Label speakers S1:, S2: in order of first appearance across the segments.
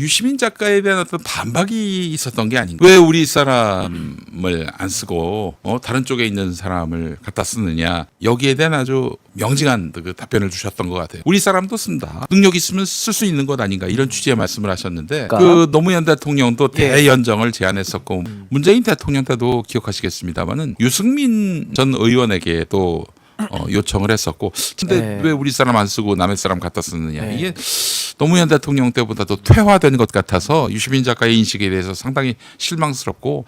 S1: 유시민 작가에 대한 어떤 반박이 있었던 게 아닌가. 왜 우리 사람을 안 쓰고 다른 쪽에 있는 사람을 갖다 쓰느냐. 여기에 대한 아주 명징한 그 답변을 주셨던 것 같아요. 우리 사람도 쓴다. 능력 있으면 쓸 수 있는 것 아닌가. 이런 취지의 말씀을 하셨는데 그 노무현 대통령도 대연정을 제안했었고 문재인 대통령 때도 기억하시겠습니다마는 유승민 전 의원에게도 요청을 했었고 근데 왜 우리 사람 안 쓰고 남의 사람 갖다 쓰느냐. 이게 노무현 대통령 때보다도 퇴화된 것 같아서 유시민 작가의 인식에 대해서 상당히 실망스럽고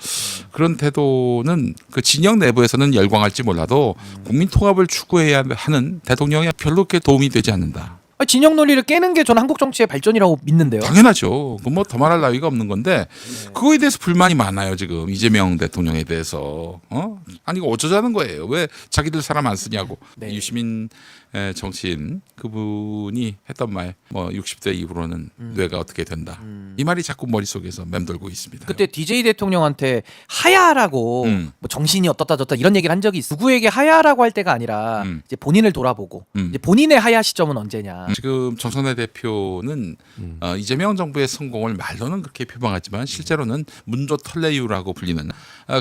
S1: 그런 태도는 그 진영 내부에서는 열광할지 몰라도 국민 통합을 추구해야 하는 대통령이 별로 그렇게 도움이 되지 않는다.
S2: 진영 논리를 깨는 게 저는 한국 정치의 발전이라고 믿는데요.
S1: 당연하죠. 그 뭐 더 말할 나위가 없는 건데 그거에 대해서 불만이 많아요. 지금 이재명 대통령에 대해서 아니 이거 어쩌자는 거예요. 왜 자기들 사람 안 쓰냐고. 유시민 정치인 그분이 했던 말 뭐 60대 이후로는 뇌가 어떻게 된다. 이 말이 자꾸 머릿속에서 맴돌고 있습니다.
S2: 그때 DJ 대통령한테 하야라고 뭐 정신이 어떻다 저렇다 이런 얘기를 한 적이 있어. 누구에게 하야라고 할 때가 아니라 이제 본인을 돌아보고 이제 본인의 하야 시점은 언제냐.
S1: 지금 정청래 대표는 이재명 정부의 성공을 말로는 그렇게 표방하지만 실제로는 문조 털레유라고 불리는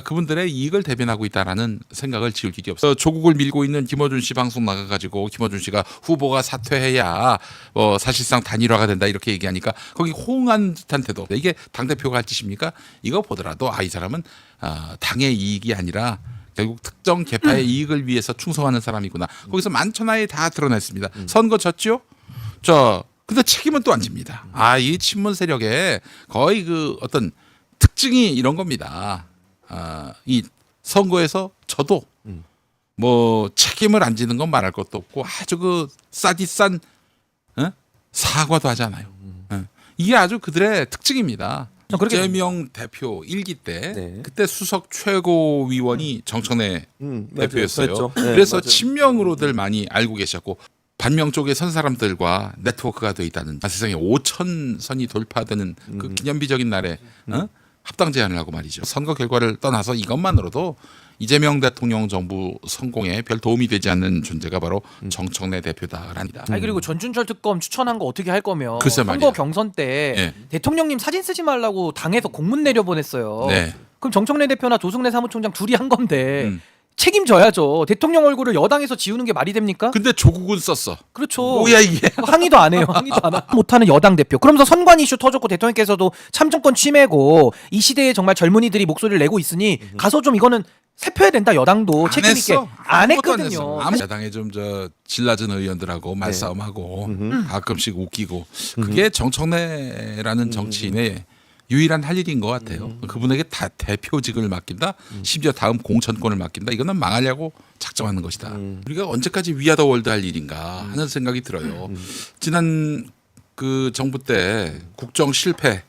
S1: 그분들의 이익을 대변하고 있다라는 생각을 지울 길이 없어요. 조국을 밀고 있는 김어준 씨 방송 나가가지고 김어준 씨가 후보가 사퇴해야 사실상 단일화가 된다 이렇게 얘기하니까 거기 호응한 듯한 태도. 이게 당대표가 할 짓입니까? 이거 보더라도 이 사람은 당의 이익이 아니라 결국 특정 계파의 이익을 위해서 충성하는 사람이구나. 거기서 만천하에 다 드러냈습니다. 선거 졌죠? 근데 책임은 또 안 집니다. 이 친문 세력의 거의 그 어떤 특징이 이런 겁니다. 이 선거에서 져도 뭐 책임을 안 지는 건 말할 것도 없고 아주 그 싸디싼 사과도 하지 않아요. 이게 아주 그들의 특징입니다. 이재명 대표 1기 때 그때 수석 최고위원이 정청래 대표였어요. 그래서 친명으로들 많이 알고 계셨고 반명 쪽에 선 사람들과 네트워크가 돼 있다는 세상에 5,000선이 돌파되는 그 기념비적인 날에 합당 제안을 하고 말이죠. 선거 결과를 떠나서 이것만으로도 이재명 대통령 정부 성공에 별 도움이 되지 않는 존재가 바로 정청래 대표다랍니다.
S2: 그리고 전준철 특검 추천한 거 어떻게 할 거면
S1: 글쎄
S2: 선거
S1: 말이야.
S2: 경선 때 대통령님 사진 쓰지 말라고 당에서 공문 내려보냈어요.
S1: 네.
S2: 그럼 정청래 대표나 조승래 사무총장 둘이 한 건데 책임져야죠. 대통령 얼굴을 여당에서 지우는 게 말이 됩니까?
S1: 근데 조국은 썼어.
S2: 그렇죠.
S1: 뭐야 이게.
S2: 항의도 안 해요. 항의도 안 하고 못하는 여당 대표. 그러면서 선관 이슈 터졌고 대통령께서도 참정권 침해고 이 시대에 정말 젊은이들이 목소리를 내고 있으니 가서 좀 이거는 살펴야 된다. 여당도 책임 있게 안 했거든요.
S1: 야당에 좀 질 낮은 의원들하고 말싸움하고 가끔씩 웃기고 그게 정청래라는 정치인의 유일한 할 일인 것 같아요. 그분에게 다 대표직을 맡긴다. 심지어 다음 공천권을 맡긴다. 이거는 망하려고 작정하는 것이다. 우리가 언제까지 위아더 월드 할 일인가 하는 생각이 들어요. 지난 그 정부 때 국정 실패를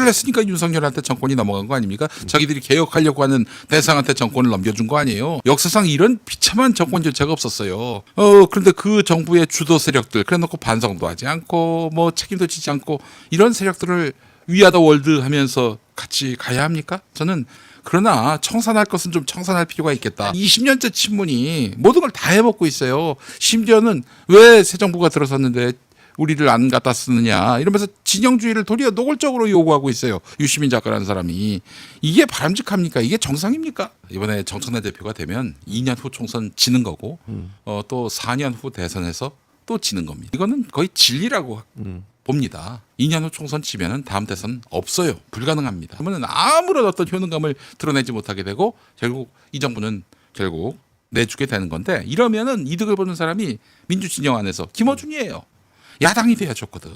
S1: 했으니까 윤석열한테 정권이 넘어간 거 아닙니까? 자기들이 개혁하려고 하는 대상한테 정권을 넘겨준 거 아니에요. 역사상 이런 비참한 정권 교체가 없었어요. 그런데 그 정부의 주도 세력들 그래놓고 반성도 하지 않고 뭐 책임도 지지 않고 이런 세력들을 위아더 월드 하면서 같이 가야 합니까? 저는 그러나 청산할 것은 좀 청산할 필요가 있겠다. 20년째 친문이 모든 걸 다 해먹고 있어요. 심지어는 왜 새 정부가 들어섰는데 우리를 안 갖다 쓰느냐 이러면서 진영주의를 도리어 노골적으로 요구하고 있어요. 유시민 작가라는 사람이. 이게 바람직합니까? 이게 정상입니까? 이번에 정청래 대표가 되면 2년 후 총선 지는 거고 또 4년 후 대선에서 또 지는 겁니다. 이거는 거의 진리라고 봅니다. 2년 후 총선 치면은 다음 대선 없어요. 불가능합니다. 그러면 아무런 어떤 효능감을 드러내지 못하게 되고 결국 이 정부는 결국 내주게 되는 건데 이러면은 이득을 보는 사람이 민주진영 안에서 김어준이에요. 야당이 돼야 좋거든.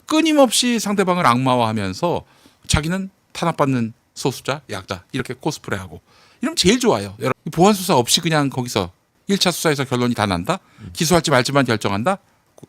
S1: 끊임없이 상대방을 악마화하면서 자기는 탄압받는 소수자, 약자 이렇게 코스프레하고 이러면 제일 좋아요. 여러분 보안 수사 없이 그냥 거기서 1차 수사에서 결론이 다 난다? 기소할지 말지만 결정한다?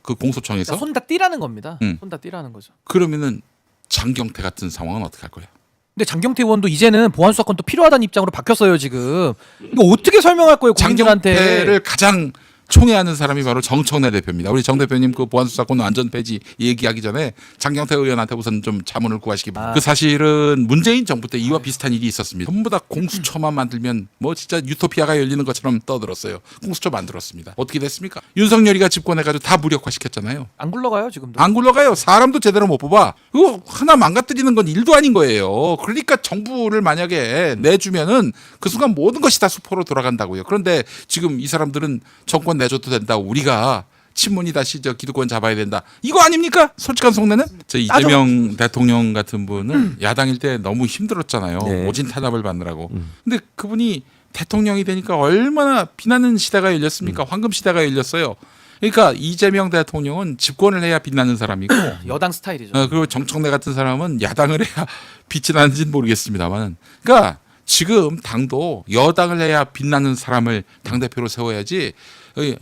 S1: 그 공소청에서
S2: 손 다 띠라는 겁니다. 손 다 띠라는 거죠.
S1: 그러면은 장경태 같은 상황은 어떻게 할 거예요?
S2: 근데 장경태 의원도 이제는 보안 수사권도 필요하다는 입장으로 바뀌었어요 지금. 이거 어떻게 설명할 거예요 국민들한테?
S1: 장경태를 가장 총애하는 사람이 바로 정청래 대표입니다. 우리 정 대표님 그 보안수사권 완전 폐지 얘기하기 전에 장경태 의원한테 우선 좀 자문을 구하시기 바랍니다. 그 사실은 문재인 정부 때 이와 비슷한 일이 있었습니다. 전부 다 공수처만 만들면 뭐 진짜 유토피아가 열리는 것처럼 떠들었어요. 공수처 만들었습니다. 어떻게 됐습니까? 윤석열이가 집권해가지고 다 무력화시켰잖아요.
S2: 안 굴러가요 지금도.
S1: 안 굴러가요. 사람도 제대로 못 뽑아. 그거 하나 망가뜨리는 건 일도 아닌 거예요. 그러니까 정부를 만약에 내주면은 그 순간 모든 것이 다 수포로 돌아간다고요. 그런데 지금 이 사람들은 정권 내줘도 된다. 우리가 친문이 다시 저 기득권 잡아야 된다. 이거 아닙니까? 솔직한 속내는? 저 이재명 대통령 같은 분은 야당일 때 너무 힘들었잖아요.
S3: 네.
S1: 오진 탄압을 받느라고. 근데 그분이 대통령이 되니까 얼마나 빛나는 시대가 열렸습니까? 황금 시대가 열렸어요. 그러니까 이재명 대통령은 집권을 해야 빛나는 사람이고
S2: 여당 스타일이죠.
S1: 그리고 정청래 같은 사람은 야당을 해야 빛이 나는지는 모르겠습니다만 그러니까 지금 당도 여당을 해야 빛나는 사람을 당대표로 세워야지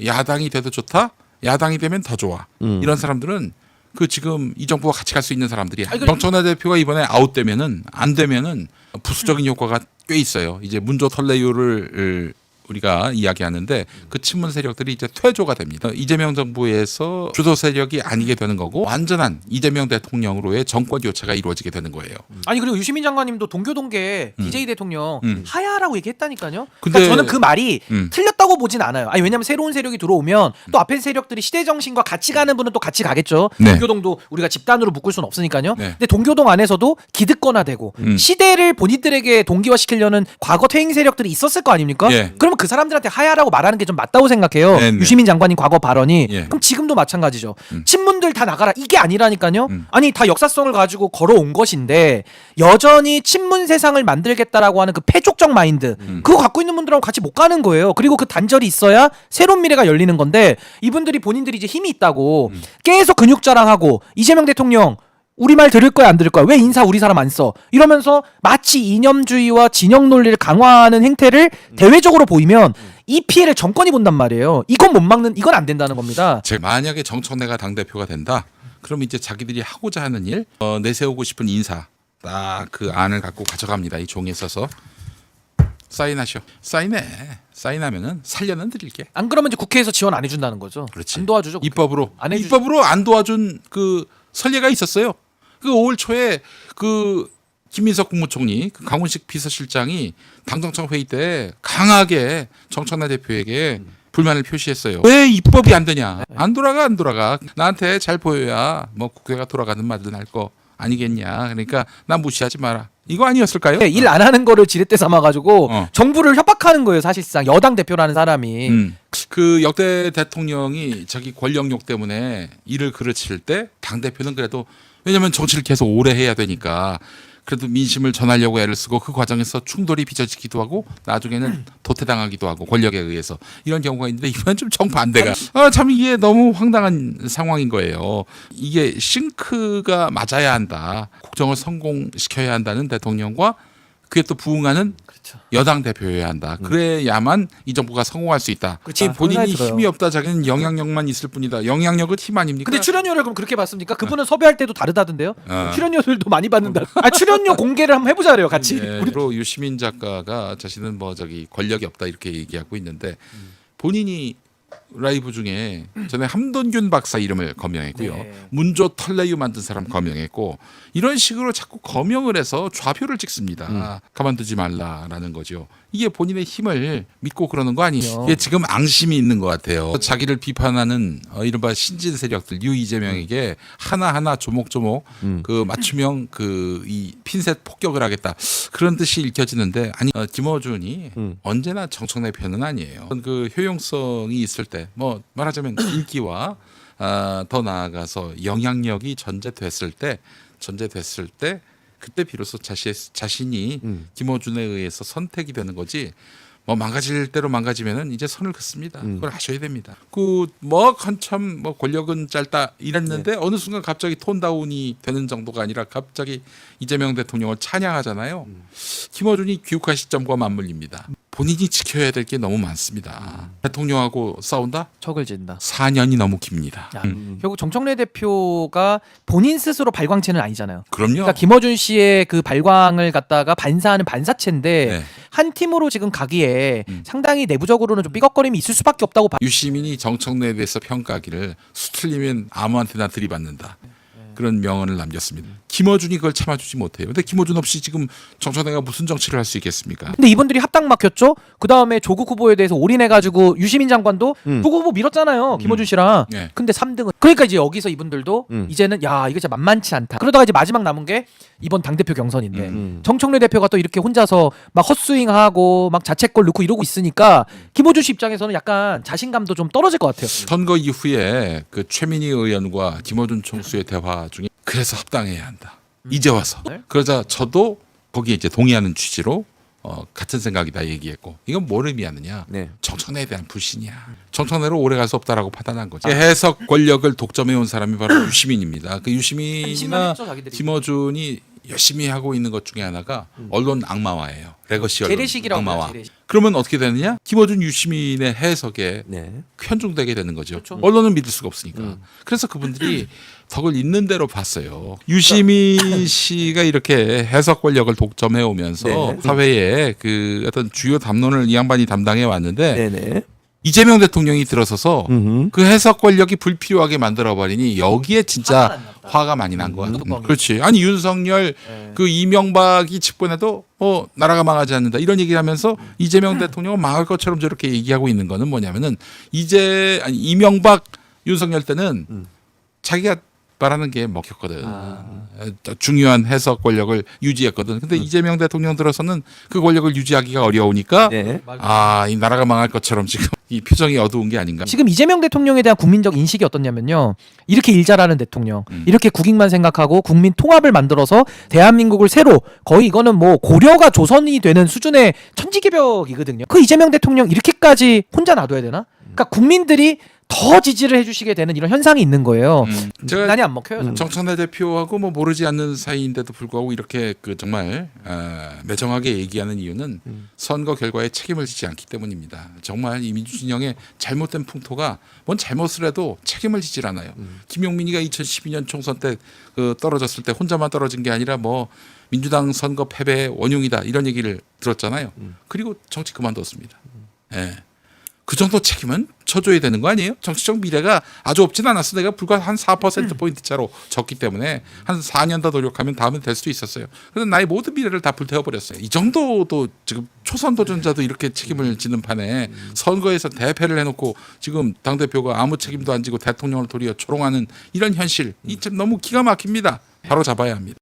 S1: 야당이 돼도 좋다? 야당이 되면 더 좋아. 이런 사람들은 그 지금 이 정부와 같이 갈 수 있는 사람들이야. 정청래 대표가 이번에 아웃되면은 안 되면은 부수적인 효과가 꽤 있어요. 이제 문조 털레유를 우리가 이야기하는데 그 친문 세력들이 이제 퇴조가 됩니다. 이재명 정부에서 주도 세력이 아니게 되는 거고 완전한 이재명 대통령으로의 정권 교체가 이루어지게 되는 거예요.
S2: 아니 그리고 유시민 장관님도 동교동계 DJ 대통령 하야라고 얘기했다니까요.
S1: 근데-
S2: 그러니까 저는 그 말이
S1: 음.
S2: 틀렸다고 보진 않아요. 아니 왜냐면 새로운 세력이 들어오면 또 앞에 세력들이 시대 정신과 같이 가는 분은 또 같이 가겠죠.
S1: 네.
S2: 동교동도 우리가 집단으로 묶을 수는 없으니까요.
S1: 네.
S2: 근데 동교동 안에서도 기득권화되고 시대를 본인들에게 동기화시키려는 과거 퇴행 세력들이 있었을 거 아닙니까?
S1: 예.
S2: 그러면 그 사람들한테 하야라고 말하는 게 좀 맞다고 생각해요.
S1: 네, 네.
S2: 유시민 장관님 과거 발언이.
S1: 예.
S2: 그럼 지금도 마찬가지죠. 친문들 다 나가라 이게 아니라니까요.
S1: 음.
S2: 아니 다 역사성을 가지고 걸어온 것인데 여전히 친문 세상을 만들겠다라고 하는 그 패족적 마인드 그거 갖고 있는 분들하고 같이 못 가는 거예요. 그리고 그 단절이 있어야 새로운 미래가 열리는 건데 이분들이 본인들이 이제 힘이 있다고 계속 근육 자랑하고 이재명 대통령 우리 말 들을 거야 안 들을 거야 왜 인사 우리 사람 안 써 이러면서 마치 이념주의와 진영 논리를 강화하는 행태를 대외적으로 보이면 이 피해를 정권이 본단 말이에요. 이건 못 막는 이건 안 된다는 겁니다.
S1: 만약에 정청래가 당대표가 된다. 그럼 이제 자기들이 하고자 하는 일 내세우고 싶은 인사 딱 그 안을 갖고 가져갑니다. 이 종이에 써서 사인하셔. 사인하면은 살려는 드릴게.
S2: 안 그러면 이제 국회에서 지원 안 해준다는 거죠.
S1: 그렇지.
S2: 안 도와주죠.
S1: 입법으로
S2: 안 해주죠.
S1: 입법으로 안 도와준 그 선례가 있었어요. 그 5월 초에 그 김민석 국무총리, 그 강훈식 비서실장이 당정청 회의 때 강하게 정청래 대표에게 불만을 표시했어요. 왜 입법이 안 되냐? 안 돌아가. 나한테 잘 보여야 뭐 국회가 돌아가는 말든 할 거 아니겠냐. 그러니까 나 무시하지 마라. 이거 아니었을까요?
S2: 일 안 하는 거를 지렛대 삼아가지고
S1: 어.
S2: 정부를 협박하는 거예요. 사실상 여당 대표라는 사람이.
S1: 그 역대 대통령이 자기 권력욕 때문에 일을 그르칠 때 당대표는 그래도 왜냐하면 정치를 계속 오래 해야 되니까 그래도 민심을 전하려고 애를 쓰고 그 과정에서 충돌이 빚어지기도 하고 나중에는 도태당하기도 하고 권력에 의해서 이런 경우가 있는데 이번엔 좀 정반대가 참 이게 너무 황당한 상황인 거예요. 이게 싱크가 맞아야 한다. 국정을 성공시켜야 한다는 대통령과 그에 또 부응하는
S2: 그렇죠.
S1: 여당 대표여야 한다. 그래야만 이 정부가 성공할 수 있다.
S2: 그렇죠.
S1: 본인이
S2: 그런 생각이 들어요.
S1: 힘이 없다. 자기는 영향력만 있을 뿐이다. 영향력은 힘 아닙니까?
S2: 근데 출연료를 그럼 그렇게 받습니까? 그분은 섭외할 때도 다르다던데요.
S1: 어.
S2: 출연료들도 많이 받는다. 출연료 공개를 한번 해보자 그래요, 같이.
S1: 예, 그리고 유시민 작가가 자신은 뭐 저기 권력이 없다 이렇게 얘기하고 있는데 본인이 라이브 중에 전에 함돈균 박사 이름을 거명했고요.
S2: 네.
S1: 문조 털레유 만든 사람 거명했고 이런 식으로 자꾸 거명을 해서 좌표를 찍습니다. 가만두지 말라라는 거죠. 이게 본인의 힘을 믿고 그러는 거 아니에요. 이게 지금 앙심이 있는 것 같아요. 자기를 비판하는 이른바 신진 세력들 이재명에게 하나하나 조목조목 그 맞춤형 그 이 핀셋 폭격을 하겠다 그런 뜻이 읽혀지는데 아니 김어준이 언제나 정청래 편은 아니에요. 그 효용성이 있을 때 뭐 말하자면 인기와 더 나아가서 영향력이 전제됐을 때 그때 비로소 자신이 김어준에 의해서 선택이 되는 거지. 뭐 망가질 대로 망가지면은 이제 선을 긋습니다. 그걸 하셔야 됩니다. 그 뭐 한참 뭐 권력은 짧다 이랬는데 어느 순간 갑자기 톤다운이 되는 정도가 아니라 갑자기 이재명 대통령을 찬양하잖아요. 김어준이 귀국할 시점과 맞물립니다. 본인이 지켜야 될 게 너무 많습니다. 대통령하고 싸운다?
S2: 척을 진다.
S1: 4년이 너무 깁니다.
S2: 야, 결국 정청래 대표가 본인 스스로 발광체는 아니잖아요.
S1: 그럼요.
S2: 그러니까 김어준 씨의 그 발광을 갖다가 반사하는 반사체인데
S1: 네.
S2: 한 팀으로 지금 가기에 상당히 내부적으로는 좀 삐걱거림이 있을 수밖에 없다고 봐.
S1: 유시민이 정청래에 대해서 평가하기를 수틀리면 아무한테나 들이받는다. 그런 명언을 남겼습니다. 김어준이 그걸 참아주지 못해요. 근데 김어준 없이 지금 정청래가 무슨 정치를 할 수 있겠습니까?
S2: 근데 이분들이 합당 막혔죠. 그 다음에 조국 후보에 대해서 올인해가지고 유시민 장관도 조국 후보 밀었잖아요. 김어준 씨랑.
S1: 네.
S2: 근데 3등은. 그러니까 이제 여기서 이분들도 이제는 야 이거 진짜 만만치 않다. 그러다가 이제 마지막 남은 게 이번 당 대표 경선인데 정청래 대표가 또 이렇게 혼자서 막 헛스윙하고 막 자책골 넣고 이러고 있으니까 김어준 씨 입장에서는 약간 자신감도 좀 떨어질 것 같아요.
S1: 선거 이후에 그 최민희 의원과 김어준 총수의 대화 중에 그래서 합당해야 한다. 이제 와서.
S2: 네?
S1: 그러자 저도 거기에 이제 동의하는 취지로 같은 생각이다 얘기했고 이건 뭘 의미하느냐.
S3: 네.
S1: 정청래에 대한 불신이야. 정청래로 오래 갈 수 없다라고 판단한 거죠. 해석 권력을 독점해온 사람이 바로 유시민입니다. 그 유시민이나
S2: 한심했죠, 자기들이.
S1: 김어준이 열심히 하고 있는 것 중에 하나가 언론 악마화예요. 레거시 언론
S2: 재래식이라고
S1: 악마화.
S2: 해요, 재래식.
S1: 그러면 어떻게 되느냐? 김어준 유시민의 해석에
S3: 네.
S1: 편중되게 되는 거죠.
S2: 그렇죠.
S1: 언론을 믿을 수가 없으니까. 그래서 그분들이 덕을 있는 대로 봤어요. 유시민 씨가 이렇게 해석 권력을 독점해 오면서
S3: 네.
S1: 사회에 그 어떤 주요 담론을 이 양반이 담당해 왔는데
S3: 네네.
S1: 이재명 대통령이 들어서서
S3: 음흠.
S1: 그 해석 권력이 불필요하게 만들어 버리니 여기에 진짜
S2: 화가 났나 보다.
S1: 화가 많이 난 거야.
S2: 뚜껑이.
S1: 그렇지. 아니 윤석열 그 이명박이 집권해도 나라가 망하지 않는다 이런 얘기를 하면서 이재명 대통령은 망할 것처럼 저렇게 얘기하고 있는 거는 뭐냐면은 이명박 윤석열 때는 자기가 말하는 게 먹혔거든. 중요한 해석 권력을 유지했거든. 근데 이재명 대통령 들어서는 그 권력을 유지하기가 어려우니까
S3: 네.
S1: 이 나라가 망할 것처럼 지금 이 표정이 어두운 게 아닌가.
S2: 지금 이재명 대통령에 대한 국민적 인식이 어떻냐면요. 이렇게 일 잘하는 대통령, 이렇게 국익만 생각하고 국민 통합을 만들어서 대한민국을 새로 거의 이거는 뭐 고려가 조선이 되는 수준의 천지개벽이거든요. 그 이재명 대통령 이렇게까지 혼자 놔둬야 되나? 그러니까 국민들이 더 지지를 해주시게 되는 이런 현상이 있는 거예요.
S1: 제가
S2: 난이 안 먹혀요. 정말.
S1: 정청래 대표하고 뭐 모르지 않는 사이인데도 불구하고 이렇게 그 정말 매정하게 얘기하는 이유는 선거 결과에 책임을 지지 않기 때문입니다. 정말 이 민주진영의 잘못된 풍토가 뭔 잘못을 해도 책임을 지질 않아요. 김용민이가 2012년 총선 때 그 떨어졌을 때 혼자만 떨어진 게 아니라 뭐 민주당 선거 패배의 원흉이다 이런 얘기를 들었잖아요. 그리고 정치 그만뒀습니다. 예. 그 정도 책임은 져줘야 되는 거 아니에요? 정치적 미래가 아주 없진 않았어. 내가 불과 한 4%포인트 차로 졌기 때문에 한 4년 더 노력하면 다음에 될 수도 있었어요. 그런데 나의 모든 미래를 다 불태워버렸어요. 이 정도도 지금 초선 도전자도 이렇게 책임을 지는 판에 선거에서 대패를 해놓고 지금 당대표가 아무 책임도 안 지고 대통령을 도리어 조롱하는 이런 현실 이 참 너무 기가 막힙니다. 바로 잡아야 합니다.